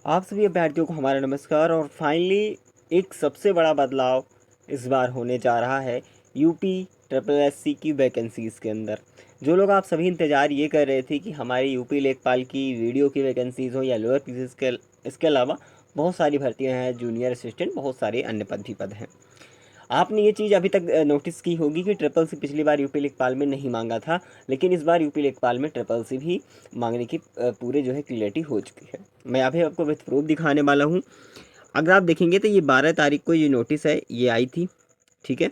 आप सभी अभ्यर्थियों को हमारा नमस्कार। और फाइनली एक सबसे बड़ा बदलाव इस बार होने जा रहा है यूपी ट्रिपल एससी की वैकेंसीज़ के अंदर। जो लोग आप सभी इंतज़ार ये कर रहे थे कि हमारी यूपी लेखपाल की वीडियो की वैकेंसीज़ हो या लोअर पीसीस के, इसके अलावा बहुत सारी भर्तियां हैं, जूनियर असिस्टेंट, बहुत सारे अन्य पद भी पद हैं। आपने ये चीज़ अभी तक नोटिस की होगी कि ट्रिपल सी पिछली बार यूपी लेखपाल में नहीं मांगा था, लेकिन इस बार यूपी लेखपाल में ट्रिपल सी भी मांगने की पूरे जो है क्लियरिटी हो चुकी है। मैं अभी आपको विथ प्रूफ दिखाने वाला हूँ। अगर आप देखेंगे तो ये 12 तारीख को ये नोटिस है, ये आई थी, ठीक है।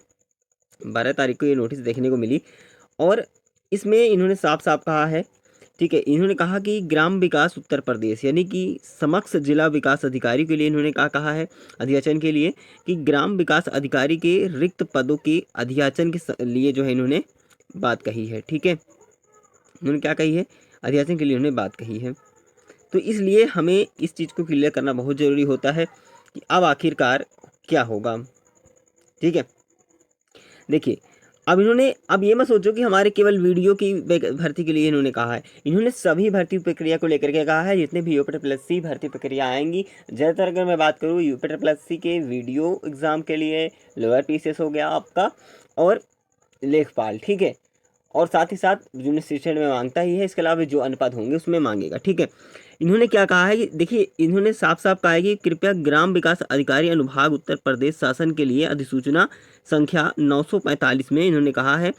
12 तारीख को ये नोटिस देखने को मिली और इसमें इन्होंने साफ साफ कहा है, ठीक है। इन्होंने कहा कि ग्राम विकास उत्तर प्रदेश यानी कि समक्ष जिला विकास अधिकारी के लिए इन्होंने क्या कहा है, अध्याचन के लिए, कि ग्राम विकास अधिकारी के रिक्त पदों के अध्याचन के लिए जो है इन्होंने बात कही है, ठीक है। इन्होंने क्या कही है, अध्याचन के लिए उन्होंने बात कही है। तो इसलिए हमें इस चीज़ को क्लियर करना बहुत ज़रूरी होता है कि अब आखिरकार क्या होगा, ठीक है। देखिए, अब ये मत सोचो कि हमारे केवल वीडियो की भर्ती के लिए इन्होंने कहा है। इन्होंने सभी भर्ती प्रक्रिया को लेकर के कहा है, जितने भी यूपी ट्रिपल एससी भर्ती प्रक्रिया आएंगी। ज़्यादातर अगर मैं बात करूँ यूपी ट्रिपल एससी के वीडियो एग्ज़ाम के लिए लोअर पीसीएस हो गया आपका, और लेखपाल, ठीक है। और साथ ही साथ जूनियर असिस्टेंट में मांगता ही है, इसके अलावा जो अनुपात होंगे उसमें मांगेगा, ठीक है। इन्होंने क्या कहा है कि देखिए, इन्होंने साफ साफ कहा है कि कृपया ग्राम विकास अधिकारी अनुभाग उत्तर प्रदेश शासन के लिए अधिसूचना संख्या 945 में इन्होंने कहा है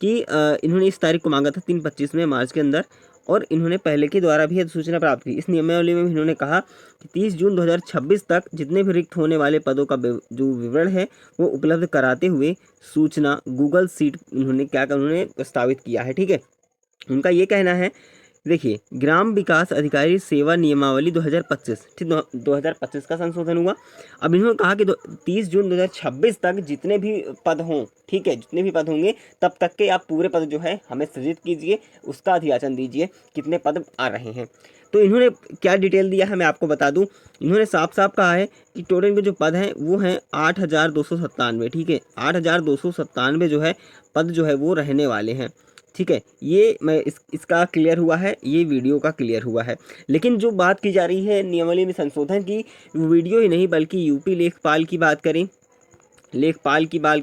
कि इन्होंने इस तारीख को मांगा था 3-25 में मार्च के अंदर, और इन्होंने पहले के द्वारा भी अधिसूचना प्राप्त की। इस नियमावली में भी इन्होंने कहा कि 30 जून 2026 तक जितने भी रिक्त होने वाले पदों का जो विवरण है वो उपलब्ध कराते हुए सूचना गूगल सीट उन्होंने उन्होंने प्रस्तावित किया है, ठीक है। उनका ये कहना है, देखिए, ग्राम विकास अधिकारी सेवा नियमावली 2025, ठीक, 2025 का संशोधन हुआ। अब इन्होंने कहा कि 30 जून 2026 तक जितने भी पद हों, ठीक है, जितने भी पद होंगे तब तक के आप पूरे पद जो है हमें सृजित कीजिए, उसका अध्याचन दीजिए, कितने पद आ रहे हैं। तो इन्होंने क्या डिटेल दिया है मैं आपको बता दूं। इन्होंने साफ साफ कहा है कि टोटल इनके जो पद हैं वो हैं 8,297, ठीक है। 8,297 जो है पद जो है वो रहने वाले हैं, ठीक है। ये मैं इसका क्लियर हुआ है, ये वीडियो का क्लियर हुआ है। लेकिन जो बात की जा रही है नियमावली में संशोधन की, वीडियो ही नहीं बल्कि यूपी लेखपाल की बात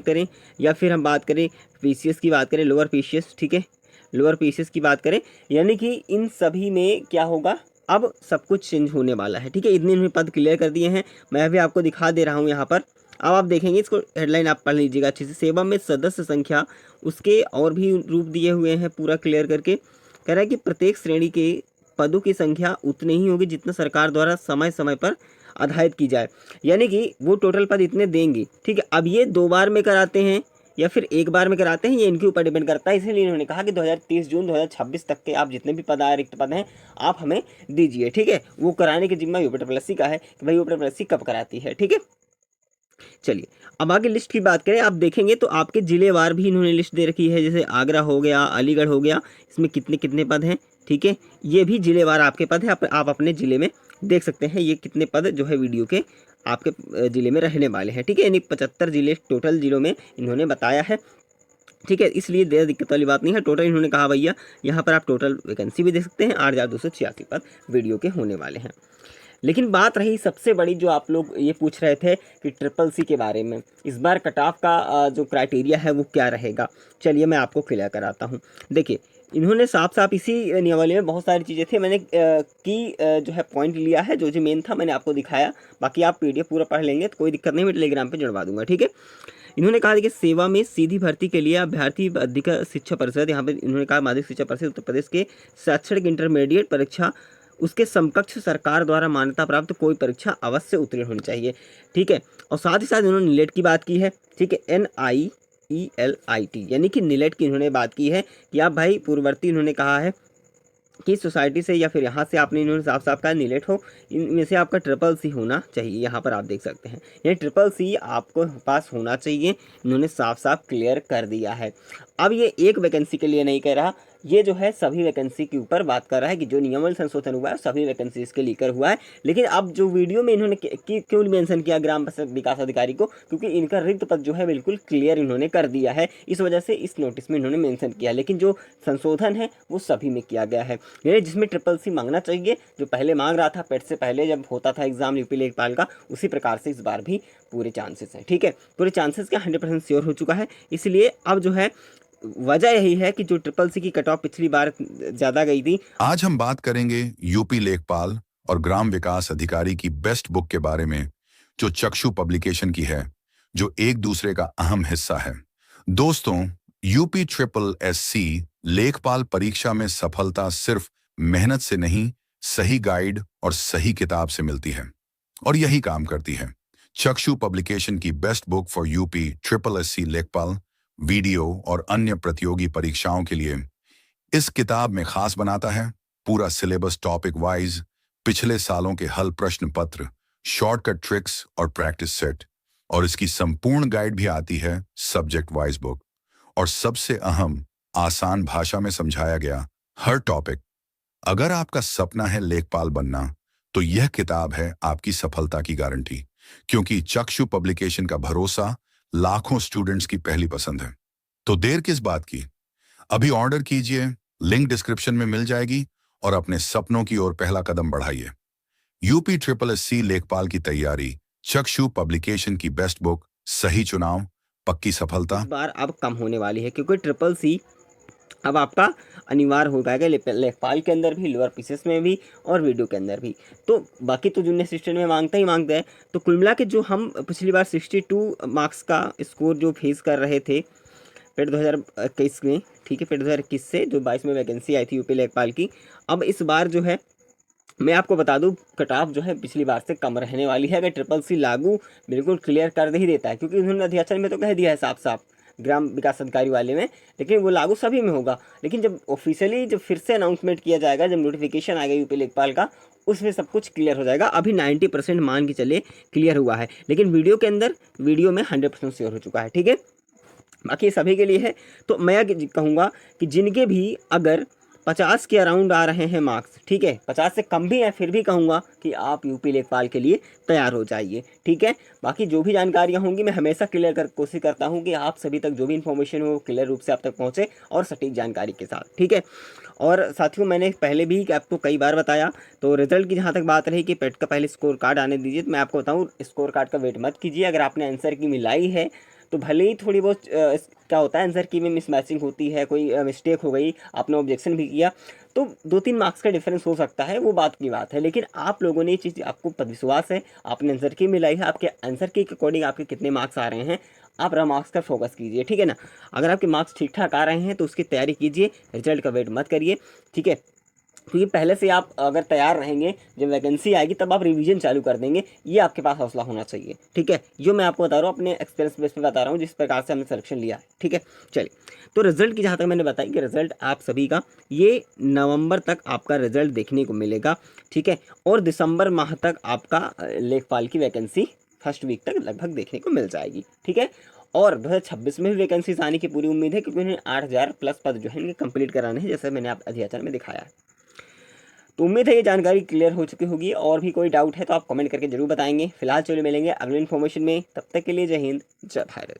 करें, या फिर हम बात करें पीसीएस की बात करें, लोअर पीसीएस, ठीक है, लोअर पीसीएस की बात करें, यानी कि इन सभी में क्या होगा, अब सब कुछ चेंज होने वाला है, ठीक है। इतने इन्होंने पद क्लियर कर दिए हैं, मैं अभी आपको दिखा दे रहा हूँ यहाँ पर। अब आप देखेंगे, इसको हेडलाइन आप पढ़ लीजिएगा अच्छे से। सेवा में सदस्य संख्या, उसके और भी रूप दिए हुए हैं पूरा क्लियर करके। कह रहा है कि प्रत्येक श्रेणी के पदों की संख्या उतनी ही होगी जितना सरकार द्वारा समय समय पर आधारित की जाए, यानी कि वो टोटल पद इतने देंगी, ठीक है। अब ये 2 बार में कराते हैं या फिर 1 बार में कराते हैं, ये इनके ऊपर डिपेंड करता है। इसलिए इन्होंने कहा कि 30 जून 2026 तक के आप जितने भी पद रिक्त पद हैं आप हमें दीजिए, ठीक है। वो कराने की जिम्मा यूपी ट्रिपल एससी का है कि भाई यूपी ट्रिपल एससी कब कराती है, ठीक है। चलिए, अब आगे लिस्ट की बात करें, आप देखेंगे तो आपके जिलेवार भी इन्होंने लिस्ट दे रखी है, जैसे आगरा हो गया, अलीगढ़ हो गया, इसमें कितने कितने पद हैं, ठीक है। ये भी जिलेवार आपके पद है, आप अपने ज़िले में देख सकते हैं ये कितने पद जो है वीडियो के आपके ज़िले में रहने वाले हैं, ठीक है। यानी 75 जिले टोटल जिलों में इन्होंने बताया है, ठीक है। इसलिए देर दिक्कत वाली बात नहीं है। टोटल इन्होंने कहा भैया, यहाँ पर आप टोटल वैकेंसी भी देख सकते हैं, 8,286 पद वीडियो के होने वाले हैं। लेकिन बात रही सबसे बड़ी, जो आप लोग ये पूछ रहे थे कि ट्रिपल सी के बारे में, इस बार कट ऑफ का जो क्राइटेरिया है वो क्या रहेगा, चलिए मैं आपको क्लियर कराता हूँ। देखिए, इन्होंने साफ साफ इसी नियमावली में बहुत सारी चीज़ें थी, मैंने जो है पॉइंट लिया है, जो मेन था मैंने आपको दिखाया। बाकी आप पीडीएफ पूरा पढ़ लेंगे तो कोई दिक्कत नहीं, मैं टेलीग्राम पर जुड़वा दूंगा, ठीक है। इन्होंने कहा कि सेवा में सीधी भर्ती के लिए अभ्यर्थी अधिक शिक्षा परिषद, यहाँ पे इन्होंने कहा माध्यमिक शिक्षा परिषद उत्तर प्रदेश के शैक्षणिक इंटरमीडिएट परीक्षा, उसके समकक्ष सरकार द्वारा मान्यता प्राप्त कोई परीक्षा अवश्य उत्तीर्ण होनी चाहिए, ठीक है। और साथ ही साथ इन्होंने नीलेट की बात की है, ठीक है, NIELIT यानी कि नीलेट की इन्होंने बात की है कि आप भाई पूर्ववर्ती, इन्होंने कहा है कि सोसाइटी से या फिर यहाँ से आपने, इन्होंने साफ साफ कहा नीलेट हो, इनमें से आपका ट्रिपल सी होना चाहिए। यहाँ पर आप देख सकते हैं, यानी ट्रिपल सी आपको पास होना चाहिए, इन्होंने साफ साफ क्लियर कर दिया है। अब ये एक वैकेंसी के लिए नहीं कह रहा, ये जो है सभी वैकेंसी के ऊपर बात कर रहा है कि जो नियमावली संशोधन हुआ है सभी वैकेंसी इसके लेकर हुआ है। लेकिन अब जो वीडियो में इन्होंने क्यों मेंशन किया ग्राम विकास अधिकारी को, क्योंकि इनका रिक्त पद जो है बिल्कुल क्लियर इन्होंने कर दिया है, इस वजह से इस नोटिस में इन्होंने मेंशन किया। लेकिन जो संशोधन है वो सभी में किया गया है, यानी जिसमें CCC मांगना चाहिए, जो पहले मांग रहा था पेट से पहले जब होता था एग्जाम यूपी लेखपाल का, उसी प्रकार से इस बार भी पूरे चांसेस हैं। ठीक है, पूरे चांसेस क्या 100% श्योर हो चुका है। इसलिए अब जो है वजह यही है कि जो CCC की कट ऑफ पिछली बार ज़्यादा गई थी। आज हम बात करेंगे यूपी लेखपाल और ग्राम विकास अधिकारी की बेस्ट बुक के बारे में, जो चक्षु पब्लिकेशन की है, जो एक दूसरे का अहम हिस्सा है। दोस्तों, यूपी SSSC लेखपाल परीक्षा में सफलता सिर्फ मेहनत से नहीं, सही गाइड और सही किताब से मिलती है, और यही काम करती है। चक्षु पब्लिकेशन की best book for UP SSSC लेखपाल वीडियो और अन्य प्रतियोगी परीक्षाओं के लिए इस किताब में खास बनाता है पूरा सिलेबस टॉपिक वाइज, पिछले सालों के हल प्रश्न पत्र, शॉर्टकट ट्रिक्स और प्रैक्टिस सेट, और इसकी संपूर्ण गाइड भी आती है सब्जेक्ट वाइज बुक, और सबसे अहम आसान भाषा में समझाया गया हर टॉपिक। अगर आपका सपना है लेखपाल बनना, तो यह किताब है आपकी सफलता की गारंटी, क्योंकि चक्षु पब्लिकेशन का भरोसा लाखों स्टूडेंट्स की पहली पसंद है। तो देर किस बात की, अभी ऑर्डर कीजिए, लिंक डिस्क्रिप्शन में मिल जाएगी, और अपने सपनों की ओर पहला कदम बढ़ाइए। यूपी SSSC लेखपाल की तैयारी, चक्षु पब्लिकेशन की बेस्ट बुक, सही चुनाव, पक्की सफलता। इस बार अब कम होने वाली है, क्योंकि CCC अब आपका अनिवार्य हो पाएगा लेखपाल के अंदर भी, लोअर पीसेस में भी और वीडियो के अंदर भी। तो बाकी तो जूनियर असिस्टेंट में मांगता ही मांगता है। तो कुल मिला के जो हम पिछली बार 62 मार्क्स का स्कोर जो फेस कर रहे थे पेट 2021 में, ठीक है, पेट 2021 से जो 22 में वैकेंसी आई थी यूपी लेखपाल की, अब इस बार जो है मैं आपको बता दूं कट ऑफ जो है पिछली बार से कम रहने वाली है। अगर CCC लागू बिल्कुल क्लियर कर ही देता है, क्योंकि उन्होंने अध्याचन में तो कह दिया है साफ साफ ग्राम विकास अधिकारी वाले में, लेकिन वो लागू सभी में होगा। लेकिन जब ऑफिशियली जब फिर से अनाउंसमेंट किया जाएगा, जब नोटिफिकेशन आएगा यूपी लेखपाल का, उसमें सब कुछ क्लियर हो जाएगा। अभी 90% मान के चले क्लियर हुआ है, लेकिन वीडियो के अंदर वीडियो में 100% श्योर हो चुका है। ठीक है, बाकी सभी के लिए है। तो मैं कहूँगा कि जिनके भी अगर 50 के अराउंड आ रहे हैं मार्क्स, ठीक है, 50 से कम भी है, फिर भी कहूँगा कि आप यूपी लेखपाल के लिए तैयार हो जाइए। ठीक है, बाकी जो भी जानकारियाँ होंगी मैं हमेशा क्लियर कोशिश करता हूँ कि आप सभी तक जो भी इन्फॉर्मेशन हो क्लियर रूप से आप तक पहुँचे और सटीक जानकारी के साथ। ठीक है, और साथियों मैंने पहले भी आपको कई बार बताया, तो रिजल्ट की जहाँ तक बात रही कि पेट का पहले स्कोर कार्ड आने दीजिए, तो मैं आपको बताऊँ स्कोर कार्ड का वेट मत कीजिए। अगर आपने आंसर की मिलाई है तो भले ही थोड़ी बहुत क्या होता है आंसर की में मिसमैचिंग होती है, कोई मिस्टेक हो गई, आपने ऑब्जेक्शन भी किया, तो 2-3 मार्क्स का डिफरेंस हो सकता है, वो बात की बात है। लेकिन आप लोगों ने ये चीज़, आपको विश्वास है, आपने आंसर की मिलाई है, आपके आंसर के अकॉर्डिंग आपके कितने मार्क्स आ रहे हैं, आप मार्क्स का फोकस कीजिए। ठीक है ना, अगर आपके मार्क्स ठीक ठाक आ रहे हैं तो उसकी तैयारी कीजिए, रिजल्ट का वेट मत करिए। ठीक है, क्योंकि पहले से आप अगर तैयार रहेंगे, जब वैकेंसी आएगी तब आप रिवीजन चालू कर देंगे, ये आपके पास हौसला होना चाहिए। ठीक है, जो मैं आपको बता रहा हूँ अपने एक्सपीरियंस बेस पे बता रहा हूँ, जिस प्रकार से हमने सिलेक्शन लिया है। ठीक है, चलिए, तो रिजल्ट की जहाँ तक मैंने बताई कि रिजल्ट आप सभी का ये नवंबर तक आपका रिजल्ट देखने को मिलेगा। ठीक है, और दिसंबर माह तक आपका लेखपाल की वैकेंसी फर्स्ट वीक तक लगभग देखने को मिल जाएगी। ठीक है, और 2026 में भी वैकेंसीज आने की पूरी उम्मीद है, क्योंकि उन्हें 8000 प्लस पद जो है इनके कंप्लीट कराने हैं, जैसे मैंने आप अध्याचन में दिखाया है। तो उम्मीद है ये जानकारी क्लियर हो चुकी होगी, और भी कोई डाउट है तो आप कमेंट करके जरूर बताएंगे। फिलहाल चलिए मिलेंगे अगले इन्फॉर्मेशन में, तब तक के लिए जय हिंद, जय भारत।